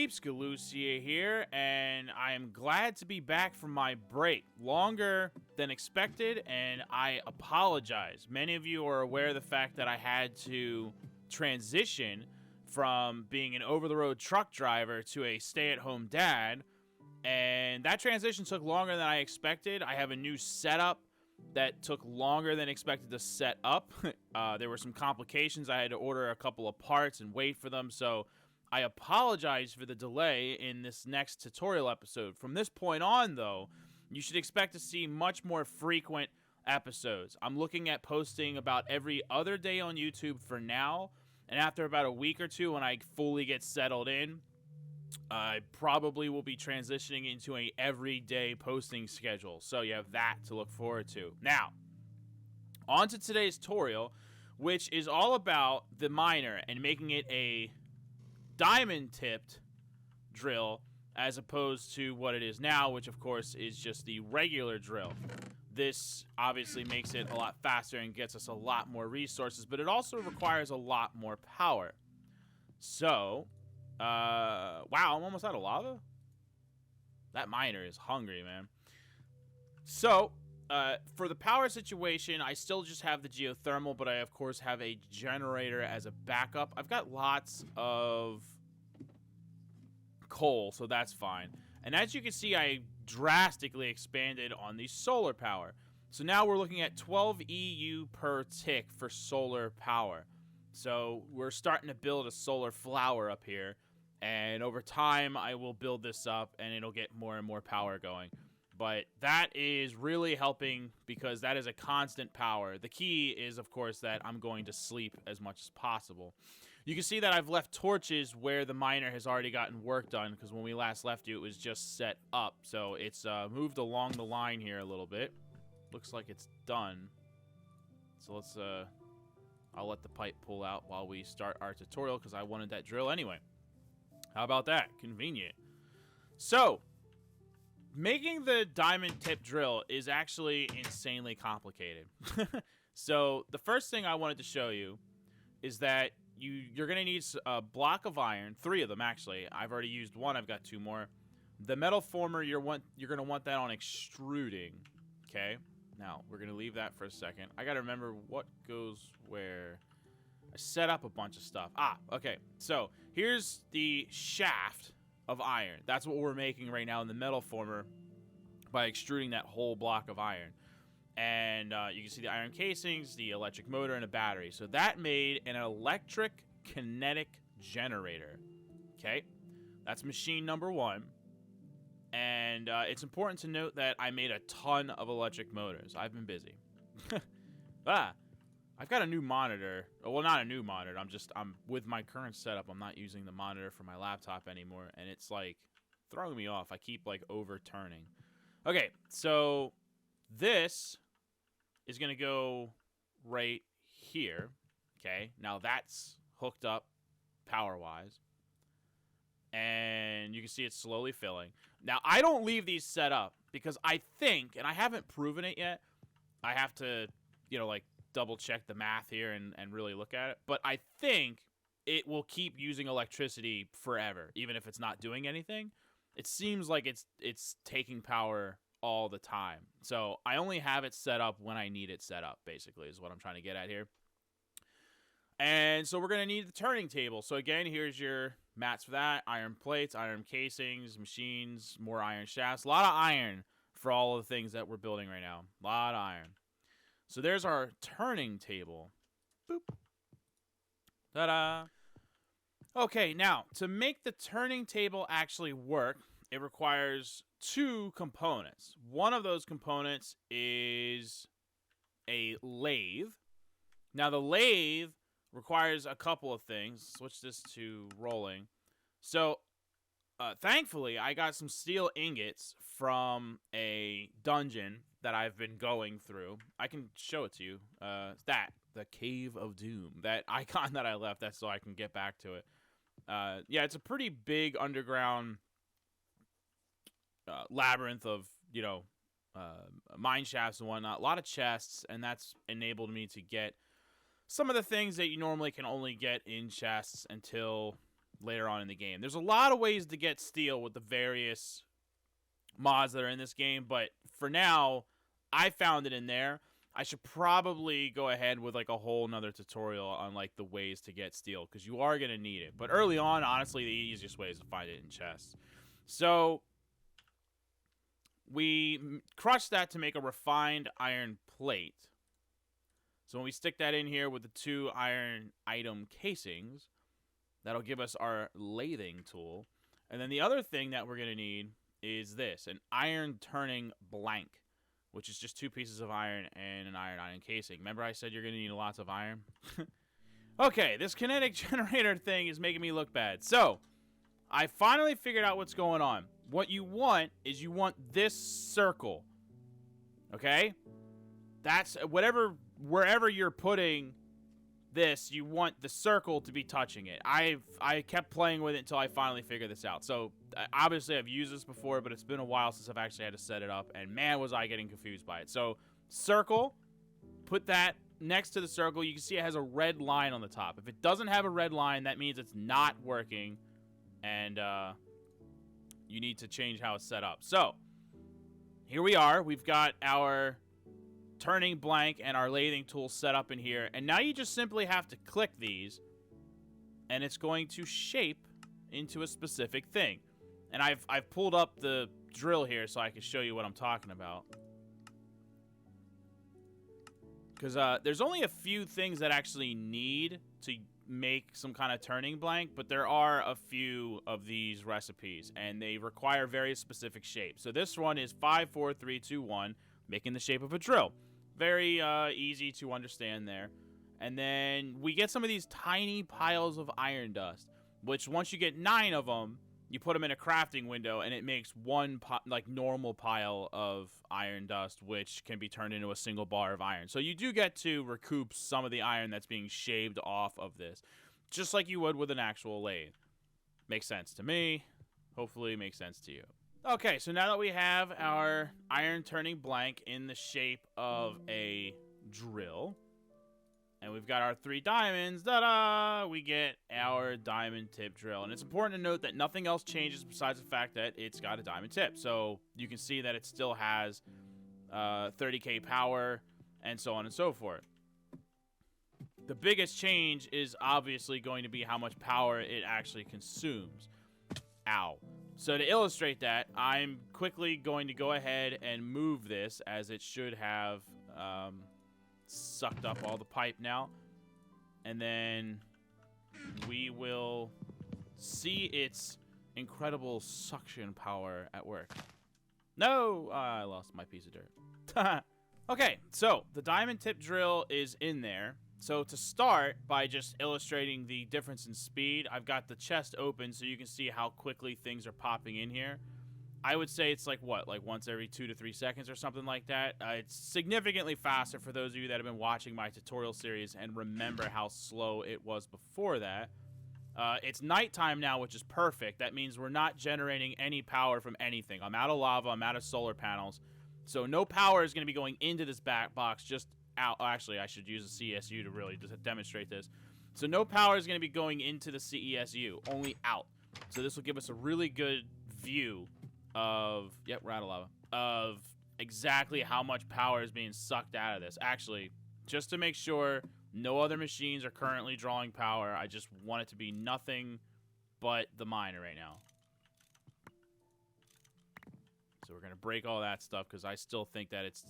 Peeps Galucia here, and I am glad to be back from my break. Longer than expected, and I apologize. Many of you are aware of the fact that I had to transition from being an over-the-road truck driver to a stay-at-home dad, and that transition took longer than I expected. I have a new setup that took longer than expected to set up. There were some complications. I had to order a couple of parts and wait for them, so I apologize for the delay in this next tutorial episode. From this point on, though, you should expect to see much more frequent episodes. I'm looking at posting about every other day on YouTube for now, and after about a week or two, when I fully get settled in, I probably will be transitioning into a everyday posting schedule, so you have that to look forward to. Now, on to today's tutorial, which is all about the miner and making it a diamond-tipped drill as opposed to what it is now, which of course is just the regular drill. This obviously makes it a lot faster and gets us a lot more resources, but it also requires a lot more power. So, wow, I'm almost out of lava? That miner is hungry, man. So, for the power situation, I still just have the geothermal, but I, of course, have a generator as a backup. I've got lots of coal, so that's fine. And as you can see, I drastically expanded on the solar power. So now we're looking at 12 EU per tick for solar power. So we're starting to build a solar flower up here. And over time, I will build this up, and it'll get more and more power going. But that is really helping because that is a constant power. The key is, of course, that I'm going to sleep as much as possible. You can see that I've left torches where the miner has already gotten work done because when we last left you, it was just set up. So it's moved along the line here a little bit. Looks like it's done. So let's, I'll let the pipe pull out while we start our tutorial because I wanted that drill anyway. How about that? Convenient. So, making the diamond tip drill is actually insanely complicated. So the first thing I wanted to show you is that you're going to need a block of iron, 3 of them actually. I've already used 1, I've got 2 more. The metal former, you're going to want that on extruding, okay? Now, we're going to leave that for a second. I got to remember what goes where. I set up a bunch of stuff. Okay, so here's the shaft of iron. That's what we're making right now in the metal former by extruding that whole block of iron. And you can see the iron casings, the electric motor, and a battery. So that made an electric kinetic generator. Okay, that's machine number 1. And it's important to note that I made a ton of electric motors. I've been busy. I've got a new monitor. Well, not a new monitor. I'm with my current setup. I'm not using the monitor for my laptop anymore, and it's like throwing me off. I keep like overturning. Okay, so this is gonna go right here. Okay, now that's hooked up power-wise, and you can see it's slowly filling. Now I don't leave these set up because I think, and I haven't proven it yet. I have to, like, double check the math here and really look at it. But I think it will keep using electricity forever, even if it's not doing anything. It seems like it's taking power all the time. So I only have it set up when I need it set up, basically, is what I'm trying to get at here. And so we're going to need the turning table. So again, here's your mats for that. Iron plates, iron casings, machines, more iron shafts. A lot of iron for all of the things that we're building right now. A lot of iron. So there's our turning table. Boop. Ta-da! Okay, now, to make the turning table actually work, it requires 2 components. One of those components is a lathe. Now, the lathe requires a couple of things. Switch this to rolling. So, thankfully, I got some steel ingots from a dungeon that I've been going through. I can show it to you. The Cave of Doom. That icon that I left, that's so I can get back to it. Yeah, it's a pretty big underground labyrinth of, mine shafts and whatnot. A lot of chests, and that's enabled me to get some of the things that you normally can only get in chests until later on in the game. There's a lot of ways to get steel with the various mods that are in this game, but for now, I found it in there. I should probably go ahead with like a whole nother tutorial on like the ways to get steel, because you are going to need it. But early on, honestly, the easiest way is to find it in chests. So we crushed that to make a refined iron plate. So when we stick that in here with the 2 iron item casings, that'll give us our lathing tool. And then the other thing that we're going to need is this, an iron turning blank, which is just 2 pieces of iron and an iron casing. Remember I said you're going to need lots of iron? Okay, this kinetic generator thing is making me look bad. So, I finally figured out what's going on. What you want is you want this circle. Okay? That's wherever you're putting this, you want the circle to be touching it. I kept playing with it until I finally figured this out. So, obviously I've used this before, but it's been a while since I've actually had to set it up, and man was I getting confused by it. So, circle, put that next to the circle. You can see it has a red line on the top. If it doesn't have a red line, that means it's not working, and you need to change how it's set up. So, here we are. We've got our turning blank and our lathing tool set up in here, and now you just simply have to click these, and it's going to shape into a specific thing. And I've pulled up the drill here so I can show you what I'm talking about, because there's only a few things that actually need to make some kind of turning blank, but there are a few of these recipes, and they require very specific shapes. So this one is 5, 4, 3, 2, 1, making the shape of a drill. Very easy to understand there. And then we get some of these tiny piles of iron dust, which once you get 9 of them, you put them in a crafting window, and it makes one like normal pile of iron dust, which can be turned into a single bar of iron. So you do get to recoup some of the iron that's being shaved off of this, just like you would with an actual lathe. Makes sense to me. Hopefully it makes sense to you. Okay, so now that we have our iron turning blank in the shape of a drill, and we've got our 3 diamonds, ta-da! We get our diamond tip drill. And it's important to note that nothing else changes besides the fact that it's got a diamond tip. So you can see that it still has 30k power and so on and so forth. The biggest change is obviously going to be how much power it actually consumes. Ow. So to illustrate that, I'm quickly going to go ahead and move this, as it should have sucked up all the pipe now. And then we will see its incredible suction power at work. No! I lost my piece of dirt. Okay, so the diamond tip drill is in there. So to start, by just illustrating the difference in speed, I've got the chest open so you can see how quickly things are popping in here. I would say it's like, what, like once every 2 to 3 seconds or something like that. It's significantly faster for those of you that have been watching my tutorial series and remember how slow it was before that. It's nighttime now, which is perfect. That means we're not generating any power from anything. I'm out of lava, I'm out of solar panels. So no power is going to be going into this back box, just out. Actually, I should use a CSU to really just demonstrate this. So no power is going to be going into the CESU, only out. So this will give us a really good view of, yep, we're out of lava, of exactly how much power is being sucked out of this. Actually, just to make sure no other machines are currently drawing power, I just want it to be nothing but the miner right now. So we're going to break all that stuff, because I still think that it's,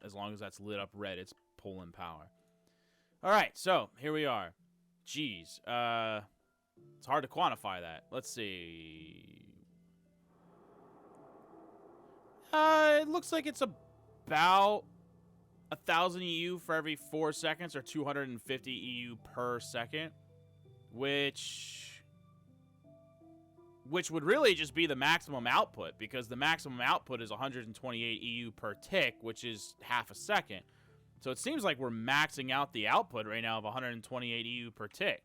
as long as that's lit up red, it's pulling power. All right, so here we are. Jeez. It's hard to quantify that. Let's see. It looks like it's about 1,000 EU for every 4 seconds, or 250 EU per second, which would really just be the maximum output, because the maximum output is 128 EU per tick, which is half a second. So it seems like we're maxing out the output right now of 128 EU per tick.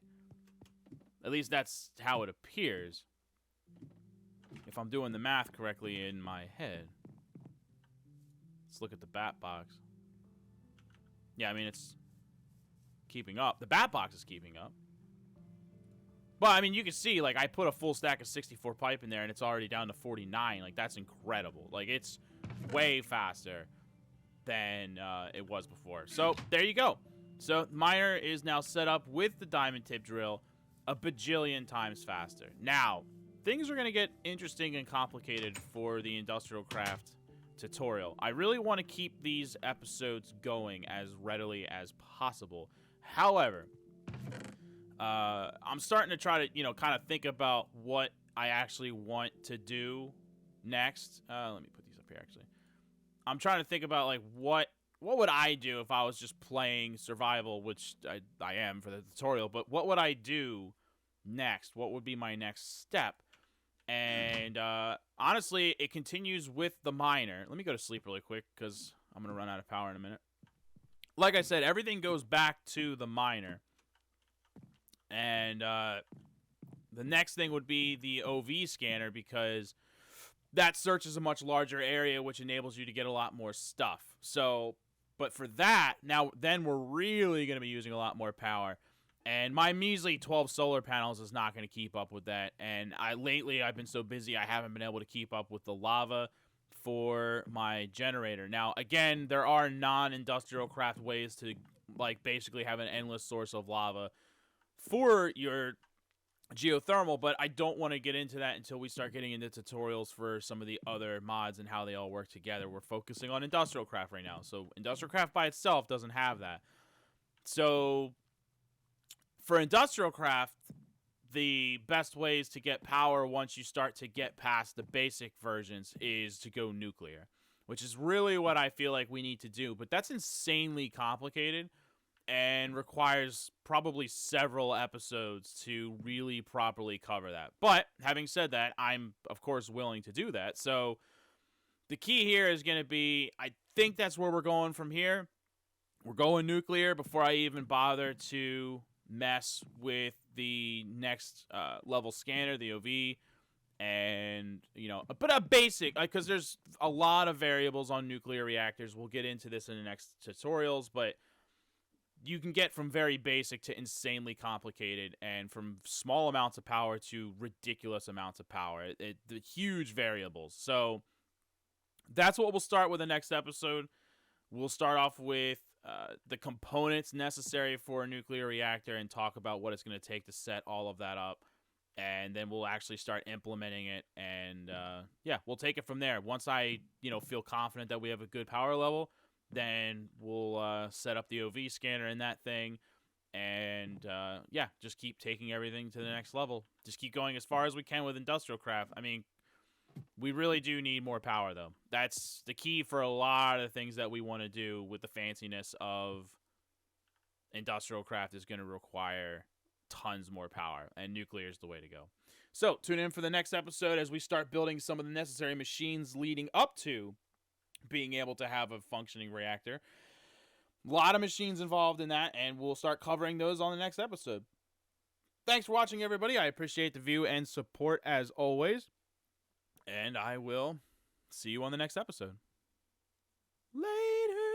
At least that's how it appears, if I'm doing the math correctly in my head. Let's look at the bat box. Yeah, I mean, it's keeping up. The bat box is keeping up. But, I mean, you can see, like, I put a full stack of 64 pipe in there, and it's already down to 49. Like, that's incredible. Like, it's way faster than it was before. So, there you go. So, miner is now set up with the diamond tip drill a bajillion times faster. Now, things are going to get interesting and complicated for the IndustrialCraft tutorial. I really want to keep these episodes going as readily as possible. However, I'm starting to try to, kind of think about what I actually want to do next. Let me put these up here, actually. I'm trying to think about, like, what would I do if I was just playing survival, which I am for the tutorial, but what would I do next? What would be my next step? And, honestly, it continues with the miner. Let me go to sleep really quick, because I'm going to run out of power in a minute. Like I said, everything goes back to the miner. And the next thing would be the OV scanner, because that searches a much larger area, which enables you to get a lot more stuff. So, but for that, then we're really going to be using a lot more power. And my measly 12 solar panels is not going to keep up with that. And lately I've been so busy I haven't been able to keep up with the lava for my generator. Now, again, there are non-IndustrialCraft ways to, like, basically have an endless source of lava for your geothermal, but I don't want to get into that until we start getting into tutorials for some of the other mods and how they all work together. We're focusing on IndustrialCraft right now, so IndustrialCraft by itself doesn't have that. So for IndustrialCraft, the best ways to get power once you start to get past the basic versions is to go nuclear, which is really what I feel like we need to do, but that's insanely complicated and requires probably several episodes to really properly cover that. But having said that, I'm of course willing to do that. So the key here is going to be, I think that's where we're going from here. We're going nuclear before I even bother to mess with the next level scanner, the OV, and, but a basic, because there's a lot of variables on nuclear reactors. We'll get into this in the next tutorials, but you can get from very basic to insanely complicated, and from small amounts of power to ridiculous amounts of power. The huge variables. So that's what we'll start with the next episode. We'll start off with the components necessary for a nuclear reactor and talk about what it's going to take to set all of that up. And then we'll actually start implementing it. And, yeah, we'll take it from there. Once I, feel confident that we have a good power level, then we'll set up the OV scanner in that thing. And, yeah, just keep taking everything to the next level. Just keep going as far as we can with IndustrialCraft. I mean, we really do need more power, though. That's the key for a lot of things that we want to do with the fanciness of IndustrialCraft is going to require tons more power, and nuclear is the way to go. So, tune in for the next episode as we start building some of the necessary machines leading up to being able to have a functioning reactor. A lot of machines involved in that, and we'll start covering those on the next episode. Thanks for watching, everybody. I appreciate the view and support as always. And I will see you on the next episode. Later.